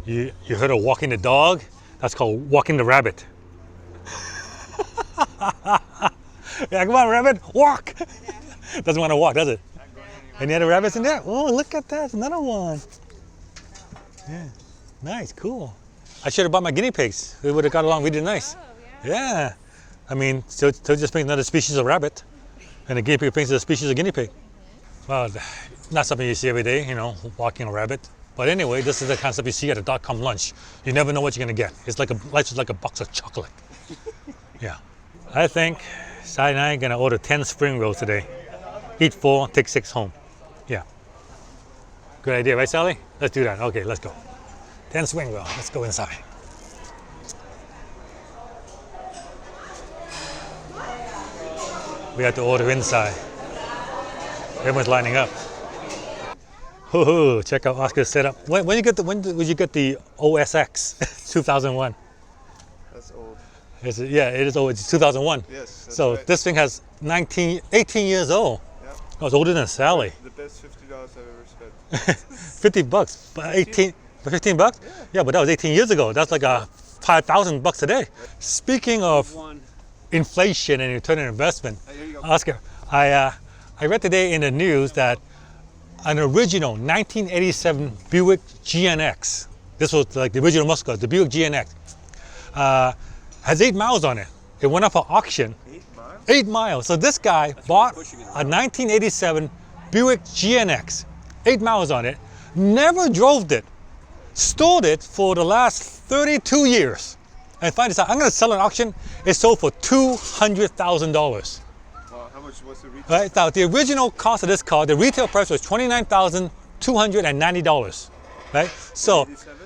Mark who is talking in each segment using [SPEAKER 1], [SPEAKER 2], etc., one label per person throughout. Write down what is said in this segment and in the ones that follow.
[SPEAKER 1] You heard of walking the dog? That's called walking the rabbit. Yeah, come on, rabbit, walk. Doesn't want to walk, does it? Any other rabbits in there? Oh, look at that, another one. Yeah, nice, cool. I should have bought my guinea pigs. They would have got along really nice.
[SPEAKER 2] Oh,
[SPEAKER 1] Yeah. I mean, so just brings another species of rabbit, and the guinea pig brings a species of guinea pig. Well, not something you see every day, you know, walking a rabbit. But anyway, this is the concept you see at a .com lunch. You never know what you're gonna get. Life's like a box of chocolate. Yeah. I think Sally and I are gonna order 10 spring rolls today. Eat 4, take 6 home. Yeah. Good idea, right, Sally? Let's do that. Okay, let's go. 10 spring rolls. Let's go inside. We have to order inside. Everyone's lining up. Hoo-hoo, check out Oscar's setup. When did you get the OSX 2001?
[SPEAKER 3] That's old.
[SPEAKER 1] Yeah, it is old. It's 2001.
[SPEAKER 3] Yes, that's
[SPEAKER 1] So
[SPEAKER 3] right.
[SPEAKER 1] this thing has 18 years old.
[SPEAKER 3] Yeah.
[SPEAKER 1] Oh, it's older than Sally.
[SPEAKER 3] The best $50 I've ever spent.
[SPEAKER 1] 50 bucks. 15 bucks? Yeah, but that was 18 years ago. That's like a 5,000 bucks today. Speaking of inflation and return on investment,
[SPEAKER 3] Here you go.
[SPEAKER 1] Oscar, I read today in the news that an original 1987 Buick GNX, this was like the original muscle car, the Buick GNX, has 8 miles on it. It went up for auction.
[SPEAKER 3] 8 miles?
[SPEAKER 1] 8 miles. So this guy bought a 1987 Buick GNX, 8 miles on it, never drove it, stored it for the last 32 years, and finally decided, I'm going to sell it at auction. It sold for $200,000.
[SPEAKER 3] How much was the retail?
[SPEAKER 1] Right now, the original cost of this car, the retail price was $29,290. Right? So,
[SPEAKER 3] 87?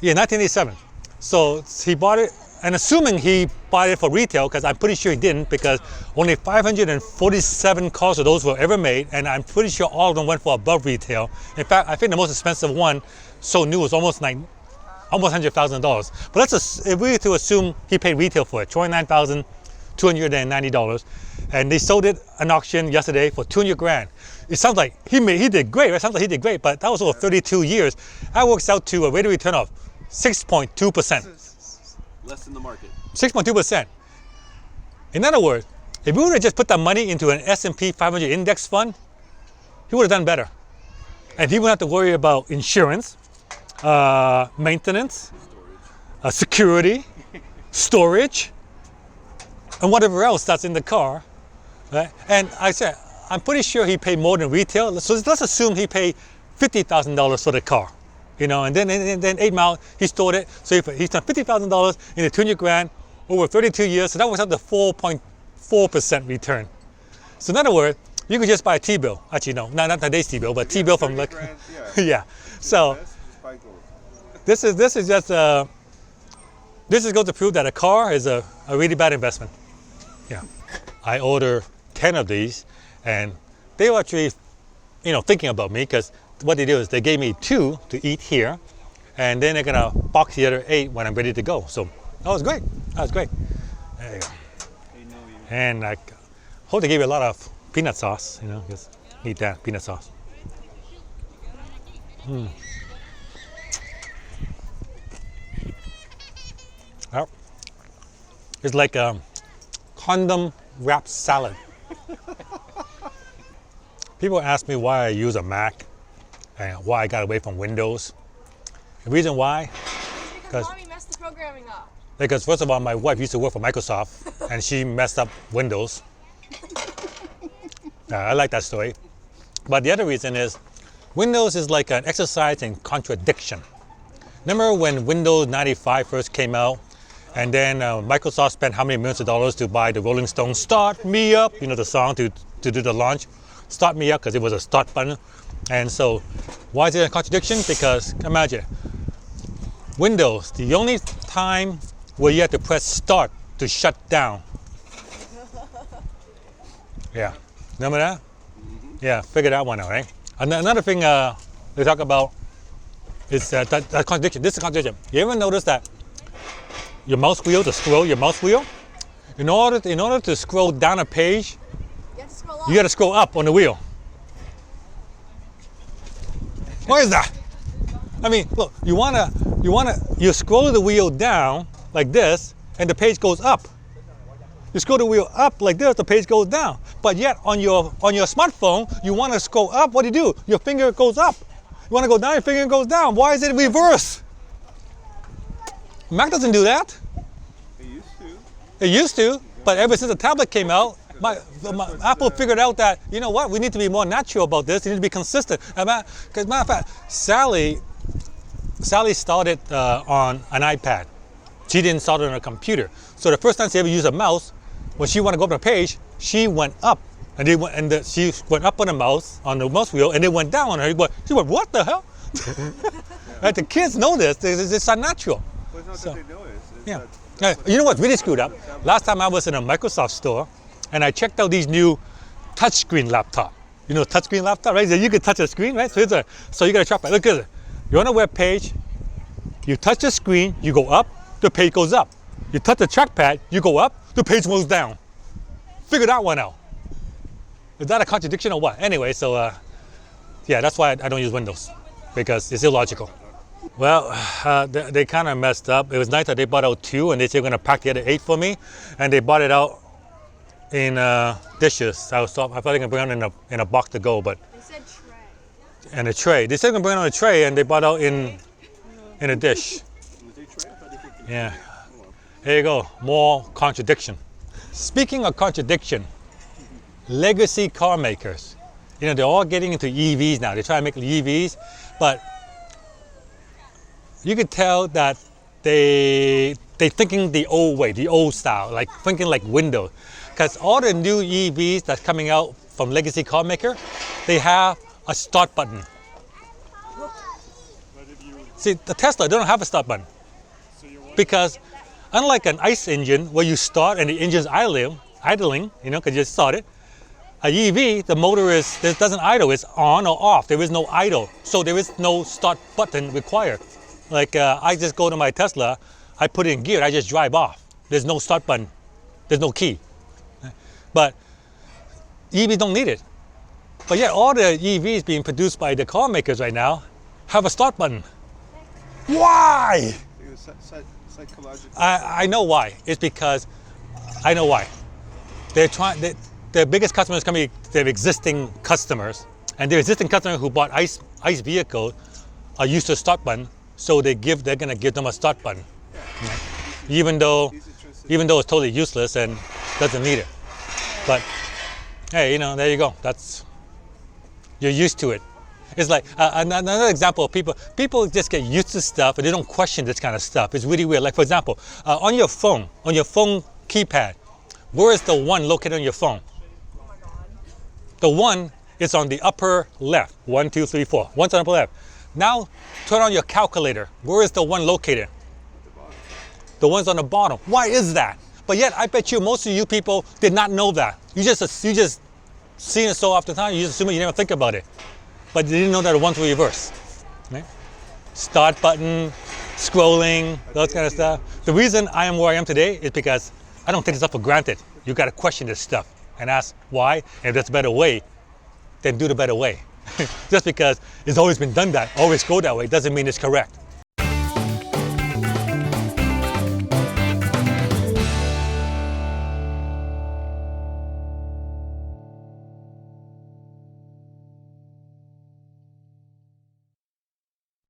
[SPEAKER 1] yeah, 1987. So he bought it, and assuming he bought it for retail, because I'm pretty sure he didn't, because only 547 cars of those were ever made, and I'm pretty sure all of them went for above retail. In fact, I think the most expensive one, so new, was almost $100,000. But if we were to assume he paid retail for it, $29,290, and they sold it at an auction yesterday for 200 grand. It sounds like he did great, right? It sounds like he did great, but that was over 32 years. That works out to a rate of return of 6.2%.
[SPEAKER 4] Less than the market.
[SPEAKER 1] 6.2%. In other words, if we would have just put that money into an S&P 500 index fund, he would have done better. And he wouldn't have to worry about insurance, maintenance, security, storage, and whatever else that's in the car. Right? And I said, I'm pretty sure he paid more than retail. So let's assume he paid $50,000 for the car, you know, and then 8 miles, he stored it. So he spent $50,000 in the 200 grand over 32 years. So that was up to 4.4% return. So in other words, you could just buy a T-bill. Actually, no, not today's T-bill, but T-bill from like,
[SPEAKER 3] Grand, yeah.
[SPEAKER 1] yeah. So
[SPEAKER 3] Best, just buy gold.
[SPEAKER 1] this is just this is going to prove that a car is a really bad investment. Yeah. I ordered 10 of these, and they were actually, you know, thinking about me, because what they do is they gave me 2 to eat here, and then they're gonna box the other 8 when I'm ready to go. So that was great. That was great. There you go.
[SPEAKER 3] They know you.
[SPEAKER 1] And I hope they gave you a lot of peanut sauce, you know, just eat that peanut sauce. Well, it's like a condom wrapped salad. People ask me why I use a Mac and why I got away from Windows. The reason why,
[SPEAKER 2] Because mommy messed the programming up.
[SPEAKER 1] because first of all, my wife used to work for Microsoft and she messed up Windows. I like that story. But the other reason is Windows is like an exercise in contradiction. Remember when Windows 95 first came out, and then Microsoft spent how many millions of dollars to buy the Rolling Stones Start Me Up, you know, the song to do the launch. Start Me Up, because it was a start button. And so why is it a contradiction? Because imagine, Windows, the only time where you have to press start to shut down. Yeah, remember that? Yeah, figure that one out, right? Another thing they talk about is that contradiction. This is a contradiction. You ever notice that your mouse wheel, to scroll your mouse wheel, in order to scroll down a page,
[SPEAKER 2] You have to scroll up.
[SPEAKER 1] you got to scroll up on the wheel. What is that? I mean, look, you scroll the wheel down like this, and the page goes up. You scroll the wheel up like this, the page goes down. But yet on your smartphone, you want to scroll up. What do? Your finger goes up. You want to go down, your finger goes down. Why is it reverse? Mac doesn't do that.
[SPEAKER 3] They used to.
[SPEAKER 1] It used to, but ever since the tablet came out, Apple figured out that, you know what, we need to be more natural about this. We need to be consistent. Because matter of fact, Sally started on an iPad. She didn't start it on a computer. So the first time she ever used a mouse, when she wanted to go up on a page, she went up. And she went up on the mouse wheel, and it went down on her. She went, what the hell? Right? The kids know this. It's unnatural.
[SPEAKER 3] Well, it's not that they know it. It's
[SPEAKER 1] Yeah.
[SPEAKER 3] that
[SPEAKER 1] You know what's really screwed up? Last time I was in a Microsoft store, and I checked out these new touchscreen laptop. You know, touchscreen laptop, right? So you can touch a screen, right? So you got a trackpad. Look at it. You're on a web page. You touch the screen, you go up, the page goes up. You touch the trackpad, you go up, the page moves down. Figure that one out. Is that a contradiction or what? Anyway, so yeah, that's why I don't use Windows, because it's illogical. Well, they kind of messed up. It was nice that they bought out 2, and they said they're going to pack the other 8 for me, and they bought it out in dishes. I thought they were going to bring it in a box to go, but
[SPEAKER 2] They said tray.
[SPEAKER 1] in a tray. They said they're going to bring it on a tray, and they bought out in a dish. Yeah. Here you go. More contradiction. Speaking of contradiction, legacy car makers, you know, they're all getting into EVs now. They try to make EVs, but you could tell that they're thinking the old way, the old style, like thinking like Windows. Because all the new EVs that's coming out from legacy car maker, they have a start button. See, the Tesla, they don't have a start button. Because unlike an ICE engine where you start and the engine's idling, you know, because you just started, a EV, the motor doesn't idle, it's on or off. There is no idle. So there is no start button required. Like I just go to my Tesla, I put it in gear, I just drive off. There's no start button, there's no key. But EVs don't need it. But yet all the EVs being produced by the car makers right now have a start button. Why?
[SPEAKER 3] it was psychological.
[SPEAKER 1] I know why. It's because I know why. Their biggest customers can be their existing customers, and their existing customers who bought ICE vehicles are used to a start button, so they're gonna give them a start button, right? Even though it's totally useless and doesn't need it. But hey, you know, there you go. You're used to it. It's like another example of people just get used to stuff and they don't question this kind of stuff. It's really weird. Like for example, on your phone keypad, where is the 1 located on your phone?
[SPEAKER 2] Oh my god.
[SPEAKER 1] The 1 is on the upper left. 1, 2, 3, 4. 1's on the upper left. Now turn on your calculator. Where is the 1 located? The 1's on the bottom. Why is that? But yet I bet you most of you people did not know that. You just seen it so often time, you just assume it, you never think about it. But you didn't know that the 1s were reversed. Right? Start button, scrolling, those kind of stuff. The reason I am where I am today is because I don't take this stuff for granted. You got to question this stuff and ask why. And if there's a better way, then do the better way. Just because it's always been done that, always go that way, doesn't mean it's correct.